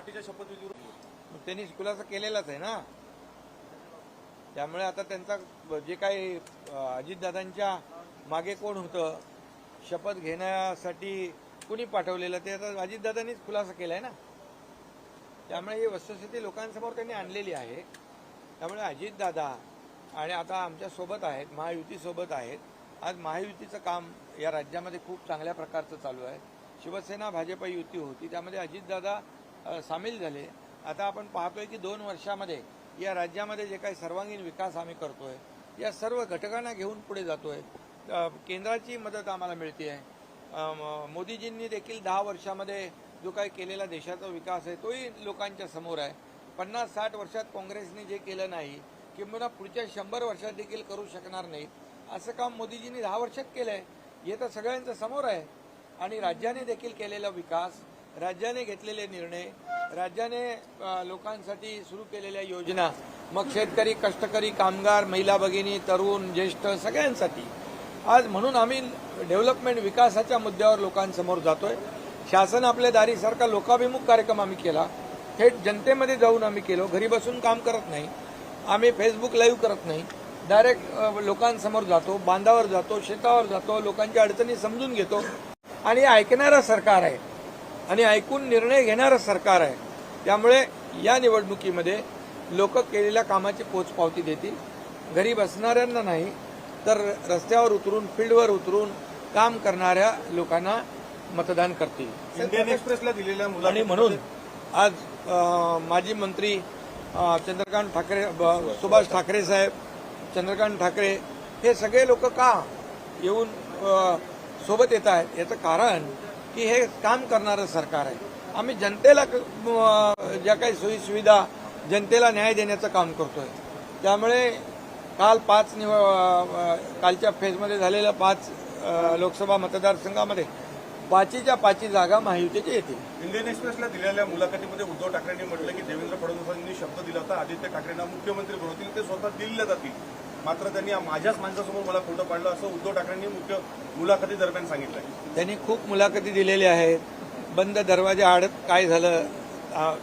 पहाटेच्या शपथविधीवर त्यांनी खुलासा केलेलाच आहे ना. त्यामुळे आता त्यांचा जे काही अजितदादांच्या मागे कोण होतं, शपथ घेण्यासाठी कुणी पाठवलेलं ते आता अजितदादांनीच खुलासा केलाय ना. त्यामुळे ही वस्तुस्थिती लोकांसमोर त्यांनी आणलेली आहे. त्यामुळे अजितदादा आणि आता आमच्या सोबत आहेत, महायुतीसोबत आहेत. आज महायुतीचं काम या राज्यामध्ये खूप चांगल्या प्रकारचं चालू आहे. शिवसेना भाजप युती होती, त्यामध्ये अजितदादा सामील झाले. आता आपण पाहतोय की 2 वर्षामध्ये या राज्यामध्ये जे काही सर्वांगीण विकास आम्ही करतोय, या सर्व घटकांना घेऊन पुढे जातोय. केंद्राची मदत आम्हाला मिळते आहे. मोदीजींनी देखील 10 वर्षामध्ये जो काही केलेला देशाचा विकास आहे तोही लोकांच्या समोर आहे. 50-60 वर्षात काँग्रेसने जे केलं नाही किंवा पुढच्या 100 वर्षात देखील करू शकणार नाहीत, असं काम मोदीजींनी 10 वर्षात केलं आहे. हे तर सगळ्यांच्या समोर आहे. आणि राज्याने देखील केलेला विकास, राज्याने घेतलेले निर्णय, राज्याने लोकांसाठी सुरू केलेल्या योजना, मग शेतकरी, कष्टकरी, कामगार, महिला भगिनी, तरुण, ज्येष्ठ सगळ्यांसाठी आज म्हणून आम्ही डेव्हलपमेंट विकासाच्या मुद्द्यावर लोकांसमोर जातोय. शासन आपल्या दारीसारखा लोकाभिमुख कार्यक्रम आम्ही केला. थेट जनतेमध्ये जाऊन आम्ही केलो. घरी बसून काम करत नाही आम्ही, फेसबुक लाईव्ह करत नाही, डायरेक्ट लोकांसमोर जातो, बांधावर जातो, शेतावर जातो, लोकांच्या अडचणी समजून घेतो. आणि ऐकणारं सरकार आहे आणि ऐकून निर्णय घेणारं सरकार आहे. त्यामुळे या निवडणुकीमध्ये लोक केलेल्या कामाची पोचपावती देतील. घरी बसणाऱ्यांना नाही तर रस्त्यावर उतरून, फील्डवर उतरून काम करणाऱ्या लोकांना मतदान करतील. इंडियन एक्सप्रेसला दिलेल्या आणि म्हणून आज माजी मंत्री चंद्रकांत ठाकरे, सुभाष ठाकरे साहेब, चंद्रकांत ठाकरे हे सगळे लोक का येऊन सोबत येत आहेत, याचं कारण की हे काम करणारं सरकार आहे. आम्ही जनतेला ज्या काही सोयी सुविधा, जनतेला न्याय देण्याचं काम करतोय. त्यामुळे काल कालच्या फेजमध्ये झालेल्या 5 लोकसभा मतदारसंघामध्ये 5च्या 5 जागा महायुतीच्या येतील. इंडियन एक्सप्रेसला दिलेल्या मुलाखतीमध्ये उद्धव ठाकरेंनी म्हटलं की देवेंद्र फडणवीसांनी शब्द दिला होता आदित्य ठाकरेंना मुख्यमंत्री बनवतील, ते स्वतः दिल्लीला जातील. मात्र त्यांनी माझ्याच माणसासमोर मला खोटं पाडलं असं उद्धव ठाकरेंनी मुलाखती दरम्यान सांगितलंय. त्यांनी खूप मुलाखती दिलेल्या आहेत. बंद दरवाजा आड काय झालं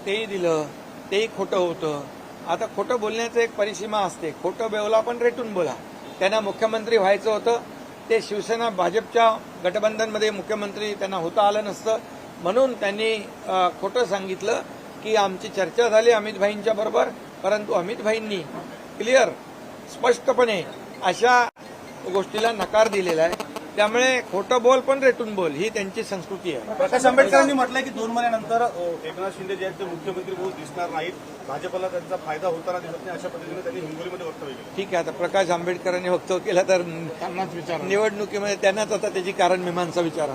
तेही दिलं, तेही खोटं होतं. आता खोटं बोलण्याचं एक परिसीमा असते. खोटं बोला पण रेटून बोला. त्यांना मुख्यमंत्री व्हायचं होतं, ते शिवसेना भाजपच्या गठबंधनमध्ये मुख्यमंत्री त्यांना होता आलं नसतं, म्हणून त्यांनी खोटं सांगितलं की आमची चर्चा झाली अमित भाईंच्या बरोबर, परंतु अमित भाईंनी क्लिअर स्पष्टपणे अशा गोष्टीला नकार दिलेला आहे. त्यामुळे खोटं बोल पण रेटून बोल ही त्यांची संस्कृती आहे. प्रकाश आंबेडकरांनी म्हटलंय की 2 महिन्यानंतर एकनाथ शिंदे जे आहेत ते मुख्यमंत्री होऊन दिसणार नाहीत, भाजपला त्यांचा फायदा होताना दिसत नाही, अशा पद्धतीने त्यांनी हिंगोलीमध्ये वक्तव्य केलं. ठीक आहे, आता प्रकाश आंबेडकरांनी वक्तव्य केलं तर निवडणुकीमध्ये त्यांनाच आता त्याची कारण मीमांसा विचारा.